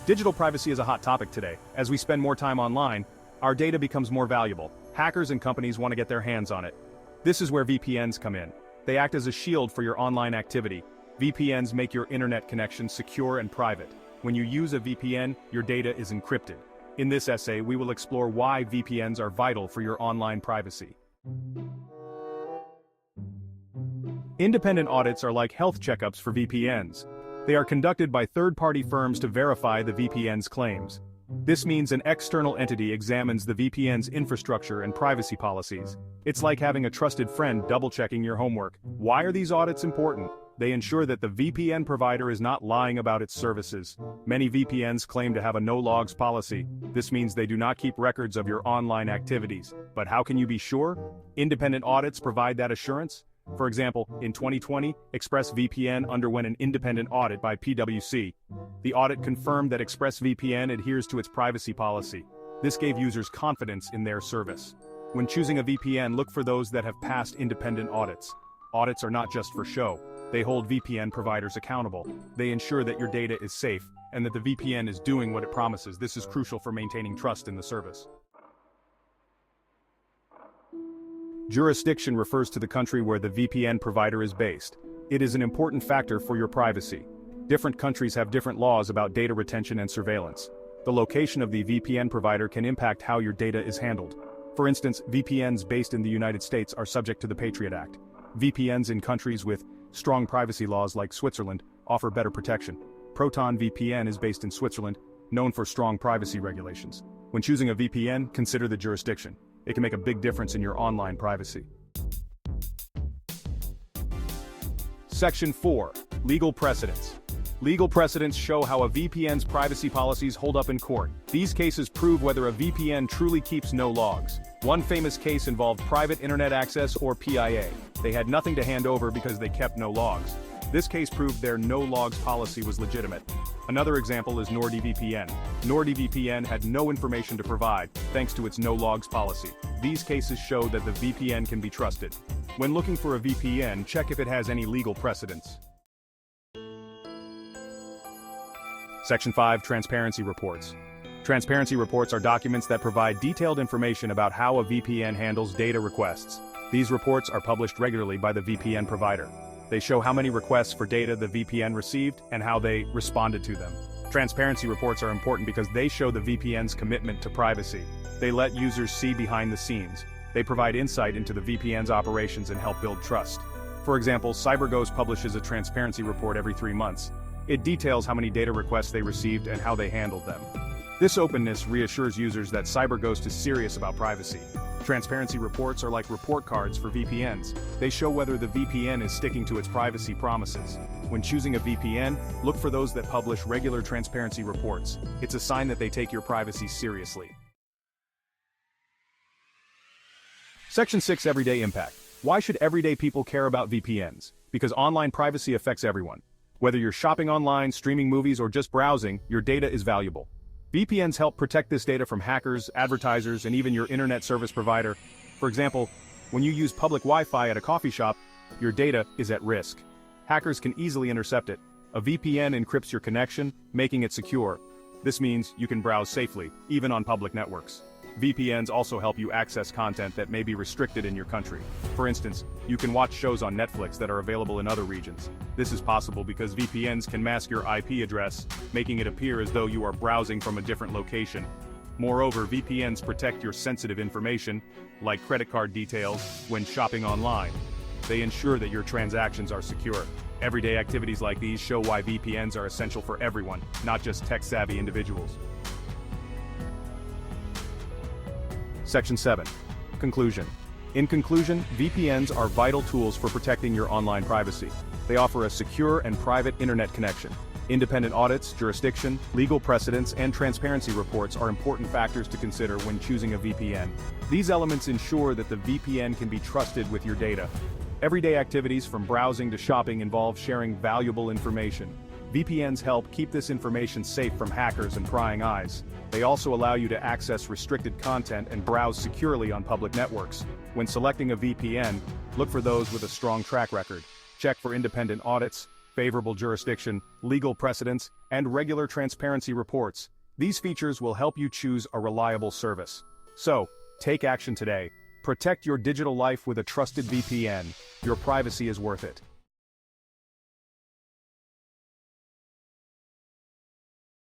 Digital privacy is a hot topic today. As we spend more time online, our data becomes more valuable. Hackers and companies want to get their hands on it. This is where VPNs come in. They act as a shield for your online activity. VPNs make your internet connection secure and private. When you use a VPN, your data is encrypted. In this essay, we will explore why VPNs are vital for your online privacy. Independent audits are like health checkups for VPNs. They are conducted by third-party firms to verify the VPN's claims. This means an external entity examines the VPN's infrastructure and privacy policies. It's like having a trusted friend double-checking your homework. Why are these audits important? They ensure that the VPN provider is not lying about its services. Many VPNs claim to have a no-logs policy. This means they do not keep records of your online activities. But how can you be sure? Independent audits provide that assurance. For example, in 2020, ExpressVPN underwent an independent audit by PwC. The audit confirmed that ExpressVPN adheres to its privacy policy. This gave users confidence in their service. When choosing a VPN, look for those that have passed independent audits. Audits are not just for show. They hold VPN providers accountable. They ensure that your data is safe and that the VPN is doing what it promises. This is crucial for maintaining trust in the service. Jurisdiction refers to the country where the VPN provider is based. It is an important factor for your privacy. Different countries have different laws about data retention and surveillance. The location of the VPN provider can impact how your data is handled. For instance, VPNs based in the United States are subject to the Patriot Act. VPNs in countries with strong privacy laws like Switzerland offer better protection. Proton VPN is based in Switzerland, known for strong privacy regulations. When choosing a VPN, consider the jurisdiction. It can make a big difference in your online privacy. Section 4. Legal precedents. Legal precedents show how a VPN's privacy policies hold up in court. These cases prove whether a VPN truly keeps no logs. One famous case involved private internet access, or PIA. They had nothing to hand over because they kept no logs. This case proved their no-logs policy was legitimate. Another example is NordVPN. NordVPN had no information to provide, thanks to its no-logs policy. These cases show that the VPN can be trusted. When looking for a VPN, check if it has any legal precedents. Section 5. Transparency reports. Transparency reports are documents that provide detailed information about how a VPN handles data requests. These reports are published regularly by the VPN provider. They show how many requests for data the VPN received and how they responded to them. Transparency reports are important because they show the VPN's commitment to privacy. They let users see behind the scenes. They provide insight into the VPN's operations and help build trust. For example, CyberGhost publishes a transparency report every 3 months. It details how many data requests they received and how they handled them. This openness reassures users that CyberGhost is serious about privacy. Transparency reports are like report cards for VPNs. They show whether the VPN is sticking to its privacy promises. When choosing a VPN, look for those that publish regular transparency reports. It's a sign that they take your privacy seriously. Section 6. Everyday impact. Why should everyday people care about VPNs? Because online privacy affects everyone. Whether you're shopping online, streaming movies, or just browsing, your data is valuable. VPNs help protect this data from hackers, advertisers, and even your internet service provider. For example, when you use public Wi-Fi at a coffee shop, your data is at risk. Hackers can easily intercept it. A VPN encrypts your connection, making it secure. This means you can browse safely, even on public networks. VPNs also help you access content that may be restricted in your country. For instance, you can watch shows on Netflix that are available in other regions. This is possible because VPNs can mask your IP address, making it appear as though you are browsing from a different location. Moreover, VPNs protect your sensitive information, like credit card details, when shopping online. They ensure that your transactions are secure. Everyday activities like these show why VPNs are essential for everyone, not just tech-savvy individuals. Section 7. Conclusion. In conclusion, VPNs are vital tools for protecting your online privacy. They offer a secure and private internet connection. Independent audits, jurisdiction, legal precedents, and transparency reports are important factors to consider when choosing a VPN. These elements ensure that the VPN can be trusted with your data. Everyday activities from browsing to shopping involve sharing valuable information. VPNs help keep this information safe from hackers and prying eyes. They also allow you to access restricted content and browse securely on public networks. When selecting a VPN, look for those with a strong track record. Check for independent audits, favorable jurisdiction, legal precedents, and regular transparency reports. These features will help you choose a reliable service. So, take action today. Protect your digital life with a trusted VPN. Your privacy is worth it.